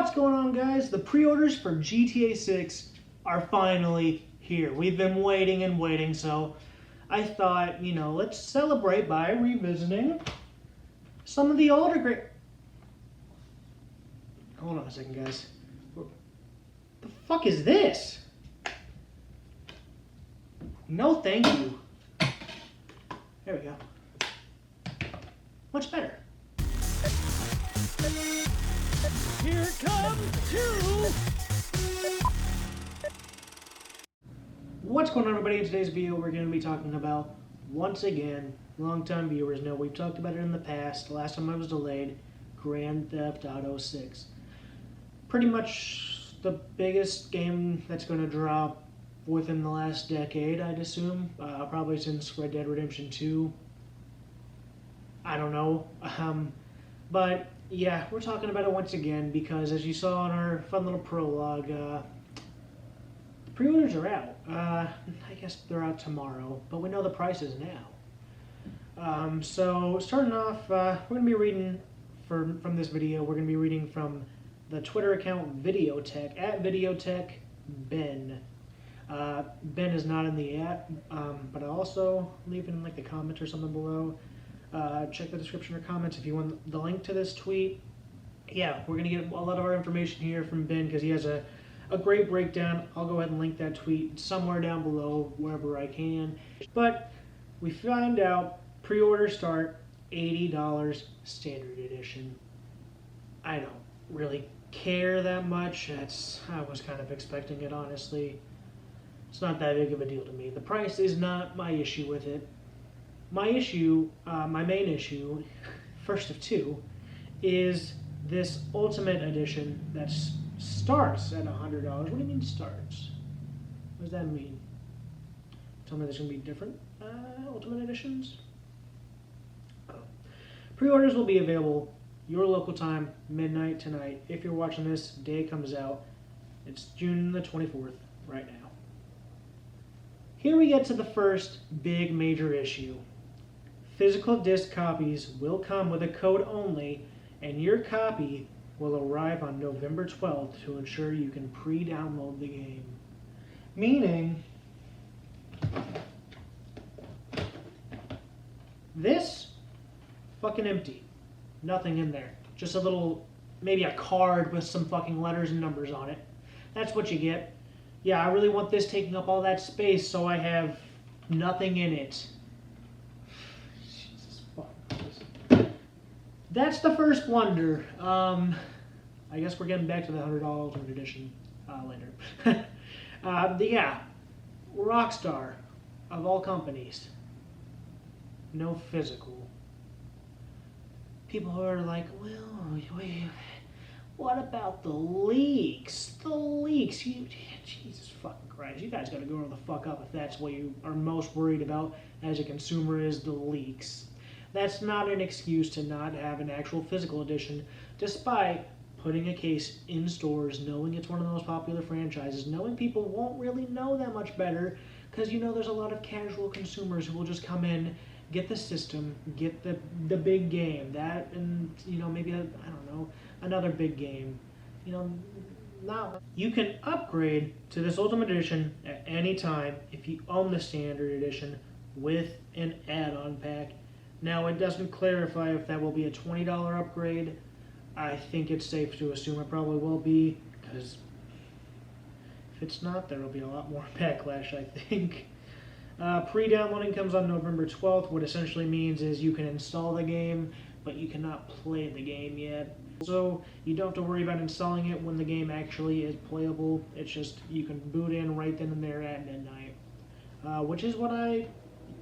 What's going on, guys? The pre-orders for GTA 6 are finally here. We've been waiting and waiting, so I thought, let's celebrate by revisiting some of the older great... Hold on a second, guys. The fuck is this? No, thank you. There we go. Much better. Here comes two. What's going on, everybody? In today's video, we're going to be talking about, once again, longtime viewers know we've talked about it in the past. The last time I was delayed, Grand Theft Auto 6. Pretty much the biggest game that's going to drop within the last decade, I'd assume. Probably since Red Dead Redemption 2. I don't know. But yeah, we're talking about it once again because, as you saw in our fun little prologue, the pre-orders are out. I guess they're out tomorrow, but we know the prices now. So starting off, we're going to be reading from this video. We're going to be reading from the Twitter account Videotech at VideotechBen. Ben is not in the app, but I'll also leave it in the comments or something below. Check the description or comments if you want the link to this tweet. Yeah, we're going to get a lot of our information here from Ben because he has a great breakdown. I'll go ahead and link that tweet somewhere down below, wherever I can. But we find out pre-orders start $80 standard edition. I don't really care that much. I was kind of expecting it, honestly. It's not that big of a deal to me. The price is not my issue with it. My issue, my main issue, first of two, is this Ultimate Edition that starts at $100. What do you mean starts? What does that mean? Tell me there's going to be different Ultimate Editions? Oh. Pre-orders will be available your local time, midnight tonight. If you're watching this, day comes out. It's June the 24th right now. Here we get to the first big major issue. Physical disc copies will come with a code only, and your copy will arrive on November 12th to ensure you can pre-download the game. Meaning, this, fucking empty. Nothing in there. Just a little, maybe a card with some fucking letters and numbers on it. That's what you get. Yeah, I really want this taking up all that space so I have nothing in it. That's the first blunder. I guess we're getting back to the $100 Ultimate Edition later. Yeah, Rockstar, of all companies, no physical. People are like, well, wait, what about the leaks? The leaks, Jesus fucking Christ, you guys gotta grow the fuck up if that's what you are most worried about as a consumer is the leaks. That's not an excuse to not have an actual physical edition, despite putting a case in stores, knowing it's one of the most popular franchises, knowing people won't really know that much better, because there's a lot of casual consumers who will just come in, get the system, get the big game, that, and maybe I don't know, another big game. Now you can upgrade to this Ultimate Edition at any time if you own the Standard Edition with an add-on pack. Now, it doesn't clarify if that will be a $20 upgrade. I think it's safe to assume it probably will be, because if it's not, there will be a lot more backlash, I think. Pre-downloading comes on November 12th. What essentially means is you can install the game, but you cannot play the game yet. So you don't have to worry about installing it when the game actually is playable. It's just you can boot in right then and there at midnight, which is what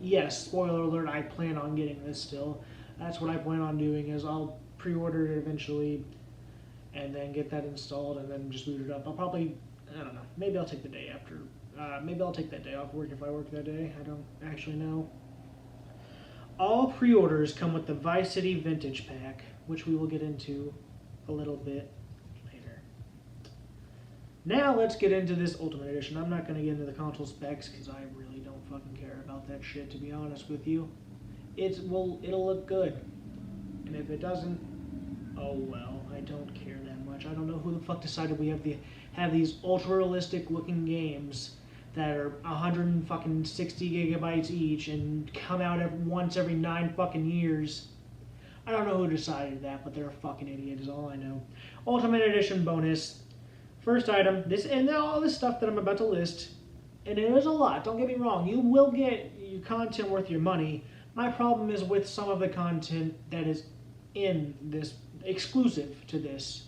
yes, spoiler alert, I plan on getting this still. That's what I plan on doing, is I'll pre-order it eventually and then get that installed and then just boot it up. I'll probably, I don't know, maybe I'll take the day after. Maybe I'll take that day off work if I work that day. I don't actually know. All pre-orders come with the Vice City Vintage Pack, which we will get into a little bit later. Now let's get into this Ultimate Edition. I'm not going to get into the console specs because I really don't fucking care about that shit, to be honest with you. It'll look good. And if it doesn't, oh well, I don't care that much. much. I don't know who the fuck decided we have these ultra realistic looking games that are 160 gigabytes each and come out once every 9 fucking years. I don't know who decided that, but they're a fucking idiot is all I know. Ultimate Edition bonus. First item, this and all this stuff that I'm about to list, and it is a lot, don't get me wrong, you will get your content worth your money. My problem is with some of the content that is in this, exclusive to this,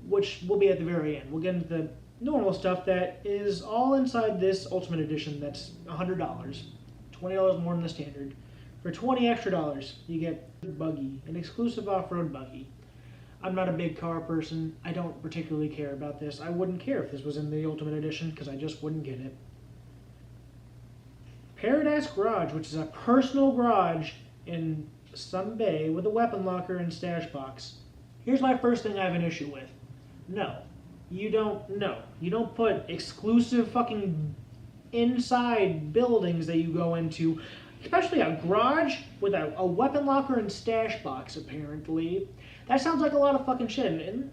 which will be at the very end. We'll get into the normal stuff that is all inside this Ultimate Edition that's $100, $20 more than the standard. For $20 extra, you get a buggy, an exclusive off-road buggy. I'm not a big car person. I don't particularly care about this. I wouldn't care if this was in the Ultimate Edition because I just wouldn't get it. Paradise Garage, which is a personal garage in some bay with a weapon locker and stash box. Here's my first thing I have an issue with. No. You don't put exclusive fucking inside buildings that you go into, especially a garage with a weapon locker and stash box, apparently. That sounds like a lot of fucking shit. And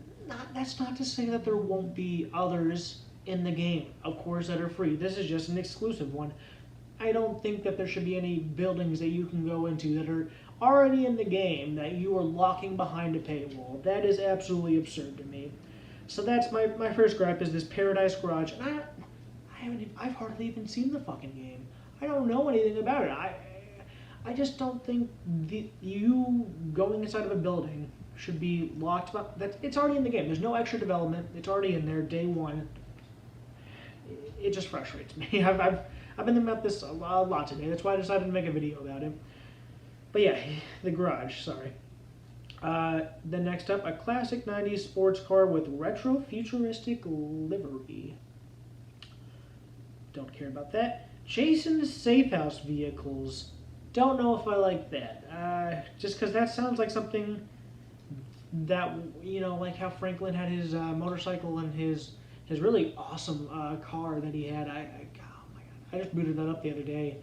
that's not to say that there won't be others in the game, of course, that are free. This is just an exclusive one. I don't think that there should be any buildings that you can go into that are already in the game that you are locking behind a paywall. That is absolutely absurd to me. So that's my first gripe is this Paradise Garage. And I've hardly even seen the fucking game. I don't know anything about it. I just don't think you going inside of a building should be locked up. It's already in the game. There's no extra development. It's already in there day one. It just frustrates me. I've been thinking about this a lot today. That's why I decided to make a video about it. But yeah, the garage, sorry. Then next up, a classic 90s sports car with retro futuristic livery. Don't care about that. Jason's Safe House vehicles. Don't know if I like that. Just because that sounds like something that, like how Franklin had his motorcycle and his really awesome car that he had. Oh my god, I just booted that up the other day.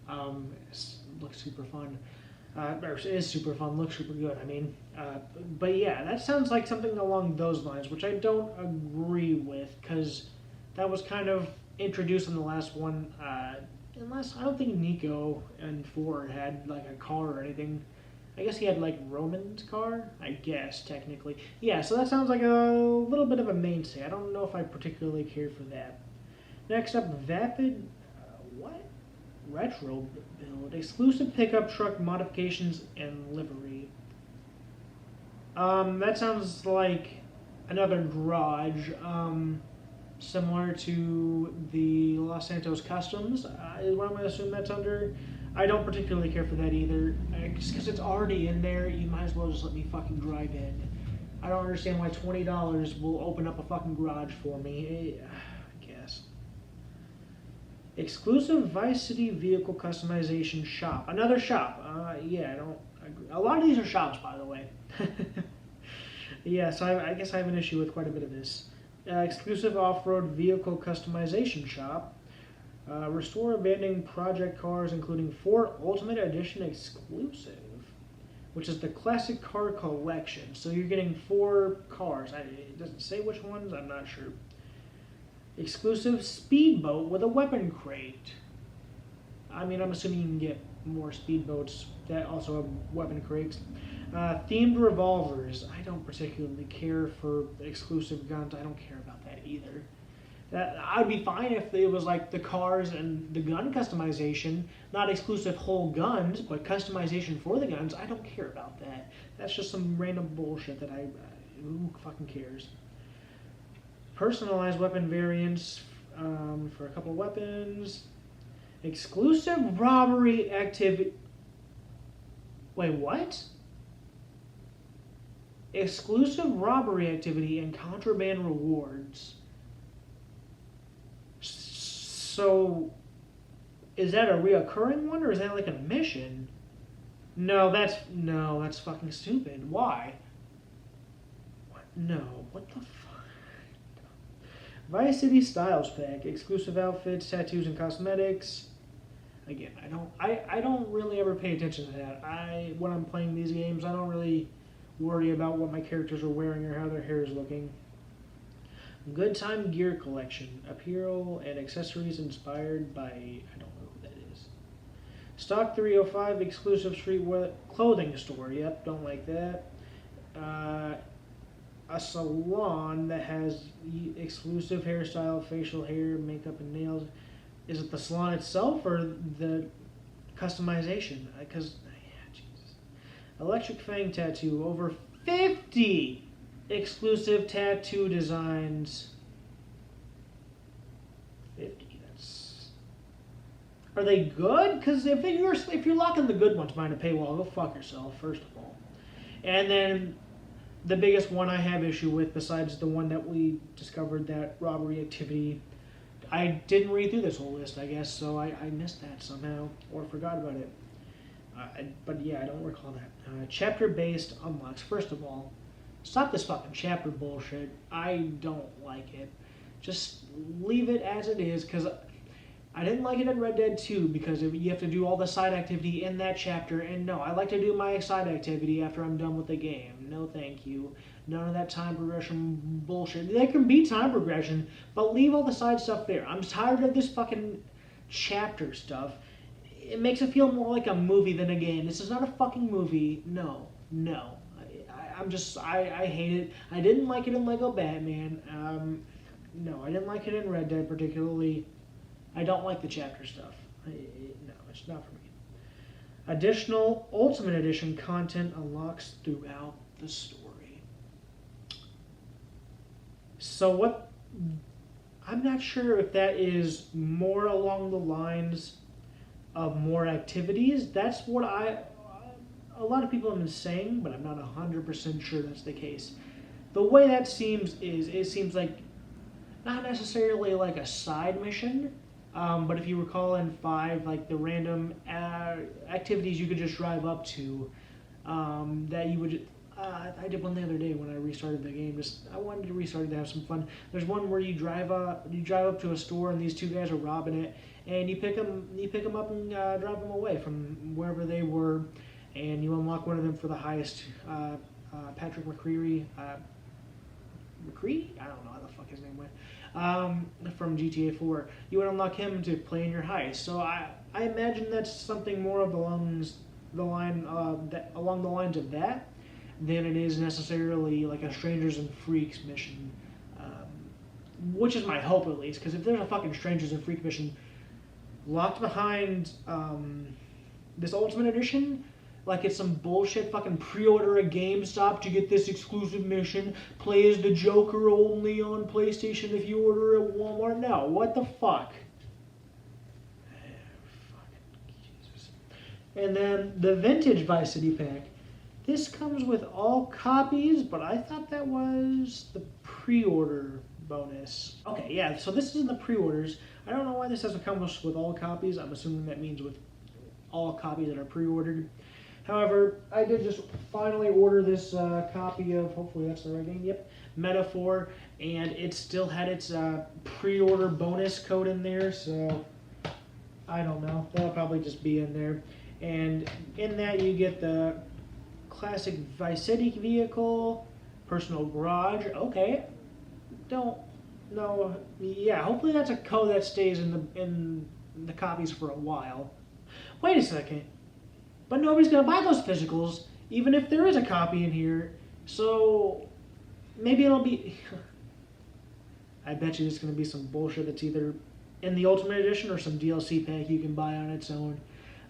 It looks super fun. It is super fun, looks super good, but yeah, that sounds like something along those lines, which I don't agree with, because that was kind of introduced in the last one, unless, I don't think Nico and Ford had, like, a car or anything. I guess he had, like, Roman's car, I guess, technically. Yeah, so that sounds like a little bit of a mainstay. I don't know if I particularly care for that. Next up, Vapid, Retro build, exclusive pickup truck modifications and livery. That sounds like another garage, similar to the Los Santos Customs, is what I'm going to assume that's under. I don't particularly care for that either. Just because it's already in there, you might as well just let me fucking drive in. I don't understand why $20 will open up a fucking garage for me. I guess. Exclusive Vice City vehicle customization shop. Another shop. Yeah, I don't agree. A lot of these are shops, by the way. Yeah, so I guess I have an issue with quite a bit of this. Exclusive off-road vehicle customization shop. Restore abandoned project cars, including 4 Ultimate Edition exclusive, which is the classic car collection. So you're getting 4 cars. It doesn't say which ones. I'm not sure. Exclusive speedboat with a weapon crate. I'm assuming you can get more speedboats that also have weapon crates. Themed revolvers. I don't particularly care for exclusive guns. I don't care about that either. I'd be fine if it was like the cars and the gun customization, not exclusive whole guns, but customization for the guns. I don't care about that. That's just some random bullshit that who fucking cares? Personalized weapon variants for a couple weapons. Exclusive robbery activity. Wait, what? Exclusive robbery activity and contraband rewards. So, is that a reoccurring one, or is that like a mission? No, that's fucking stupid. Why? What? No, what the fuck? Vice City Styles Pack, exclusive outfits, tattoos, and cosmetics. Again, I don't really ever pay attention to that. When I'm playing these games, I don't really worry about what my characters are wearing or how their hair is looking. Good Time Gear Collection. Apparel and accessories inspired by... I don't know who that is. Stock 305 exclusive streetwear clothing store. Yep, don't like that. A salon that has exclusive hairstyle, facial hair, makeup, and nails. Is it the salon itself or the customization? Because, Jesus. Electric Fang Tattoo. Over 50 exclusive tattoo designs. 50. That's. Are they good? Because if you're locking the good ones behind a paywall, go fuck yourself. First of all, and then the biggest one I have issue with, besides the one that we discovered, that robbery activity. I didn't read through this whole list, I guess, so I missed that somehow or forgot about it. But yeah, I don't recall that. Chapter-based unlocks. First of all, stop this fucking chapter bullshit. I don't like it. Just leave it as it is, because I didn't like it in Red Dead 2 because you have to do all the side activity in that chapter, and no, I like to do my side activity after I'm done with the game. No thank you. None of that time progression bullshit. There can be time progression, but leave all the side stuff there. I'm tired of this fucking chapter stuff. It makes it feel more like a movie than a game. This is not a fucking movie. No. I hate it. I didn't like it in Lego Batman. No, I didn't like it in Red Dead particularly. I don't like the chapter stuff. No, it's not for me. Additional Ultimate Edition content unlocks throughout the story. So what... I'm not sure if that is more along the lines of more activities. That's what a lot of people have been saying, but I'm not 100% sure that's the case. The way that seems is, it seems like not necessarily like a side mission, but if you recall in 5, like the random activities you could just drive up to, that you would... I did one the other day when I restarted the game. I wanted to restart it to have some fun. There's one where you drive up to a store and these two guys are robbing it, and you pick them up and drive them away from wherever they were, and you unlock one of them for the highest. Patrick McCreary. McCree? I don't know how the fuck his name went. From GTA 4. You would unlock him to play in your heist. So I imagine that's something more of along the lines of that than it is necessarily like a Strangers and Freaks mission. Which is my hope, at least, because if there's a fucking Strangers and Freaks mission locked behind this Ultimate Edition, like it's some bullshit fucking pre-order at GameStop to get this exclusive mission, play as the Joker only on PlayStation if you order at Walmart. No, what the fuck? Fucking Jesus. And then the Vintage Vice City pack. This comes with all copies, but I thought that was the pre-order bonus. Okay, yeah, so this is in the pre-orders. I don't know why this doesn't come with all copies. I'm assuming that means with all copies that are pre-ordered. However, I did just finally order this copy of, hopefully that's the right game, yep, Metaphor, and it still had its pre-order bonus code in there, so I don't know. That'll probably just be in there. And in that you get the classic Vice City vehicle, personal garage. Okay, don't know. Yeah, hopefully that's a code that stays in the copies for a while. Wait a second, but nobody's gonna buy those physicals, even if there is a copy in here. So maybe it'll be. I bet you there's gonna be some bullshit that's either in the Ultimate Edition or some DLC pack you can buy on its own.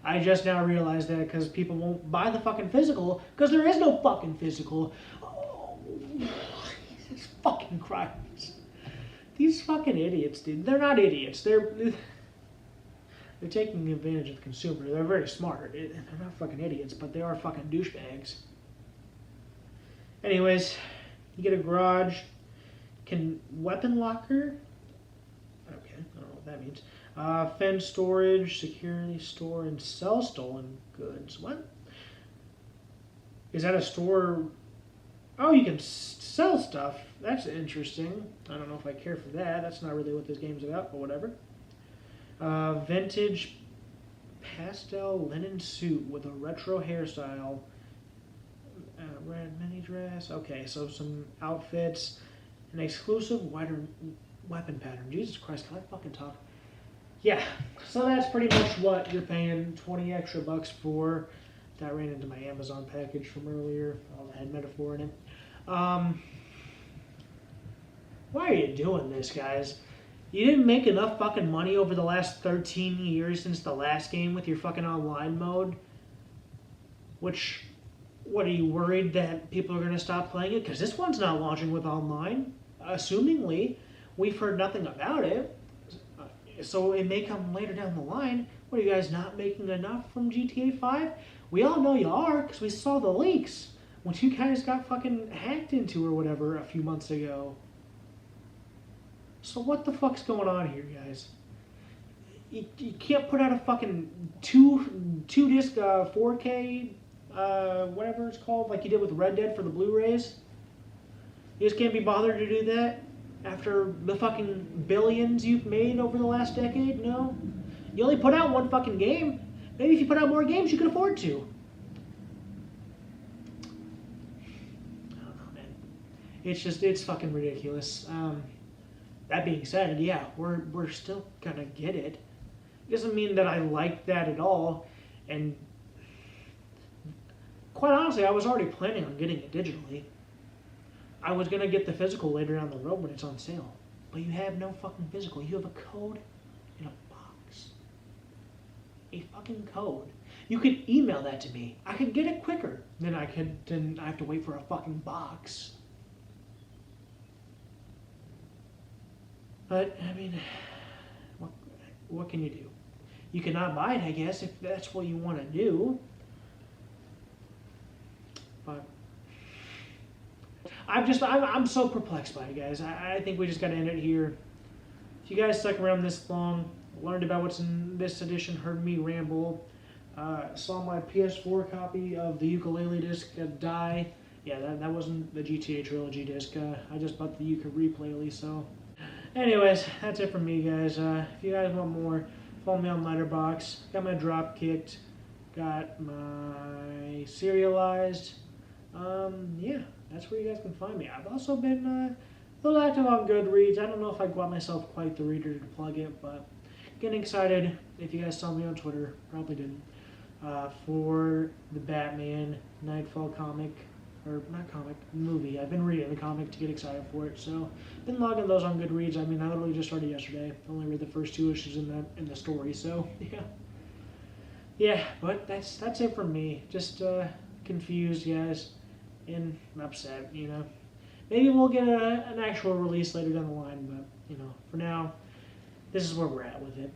I just now realized that because people won't buy the fucking physical because there is no fucking physical. Oh, Jesus fucking Christ. These fucking idiots, dude. They're not idiots. They're taking advantage of the consumer. They're very smart. They're not fucking idiots, but they are fucking douchebags. Anyways, you get a garage. Weapon locker? Okay, I don't know what that means. Fence storage, security store, and sell stolen goods. What? Is that a store? Oh, you can sell stuff. That's interesting. I don't know if I care for that. That's not really what this game's about, but whatever. Vintage pastel linen suit with a retro hairstyle. red mini dress. Okay, so some outfits, an exclusive weapon pattern. Jesus Christ, can I fucking talk? Yeah, so that's pretty much what you're paying 20 extra bucks for. That ran into my Amazon package from earlier. All had metaphor in it. Why are you doing this, guys? You didn't make enough fucking money over the last 13 years since the last game with your fucking online mode? Which, what, are you worried that people are going to stop playing it? Because this one's not launching with online. Assumingly, we've heard nothing about it. So it may come later down the line. What, are you guys not making enough from GTA 5? We all know you are, because we saw the leaks. When you guys got fucking hacked into or whatever a few months ago. So what the fuck's going on here, guys? You can't put out a fucking two disc 4K whatever it's called, like you did with Red Dead for the Blu-rays. You just can't be bothered to do that after the fucking billions you've made over the last decade. No, you only put out one fucking game. Maybe if you put out more games, you could afford to. I don't know, man. It's fucking ridiculous. That being said, yeah, we're still gonna get it. It doesn't mean that I like that at all, and quite honestly, I was already planning on getting it digitally. I was gonna get the physical later down the road when it's on sale, but you have no fucking physical. You have a code in a box. A fucking code. You could email that to me. I could get it quicker than I have to wait for a fucking box. But, I mean, what can you do? You cannot buy it, I guess, if that's what you want to do. But I'm so perplexed by it, guys. I think we just got to end it here. If you guys stuck around this long, learned about what's in this edition, heard me ramble, saw my PS4 copy of the ukulele disc die. Yeah, that wasn't the GTA Trilogy disc. I just bought the ukulele, so... Anyways, that's it from me, guys. If you guys want more, follow me on Letterboxd. Got my drop kicked. Got my serialized. Yeah, that's where you guys can find me. I've also been a little active on Goodreads. I don't know if I got myself quite the reader to plug it, but getting excited. If you guys saw me on Twitter, probably didn't. For the Batman Nightfall comic. Or not comic, movie. I've been reading the comic to get excited for it, so been logging those on Goodreads. I mean, I literally just started yesterday. Only read the first 2 issues in the story, so yeah. But that's it from me. Just confused, guys, and upset. You know, maybe we'll get an actual release later down the line, but you know, for now, this is where we're at with it.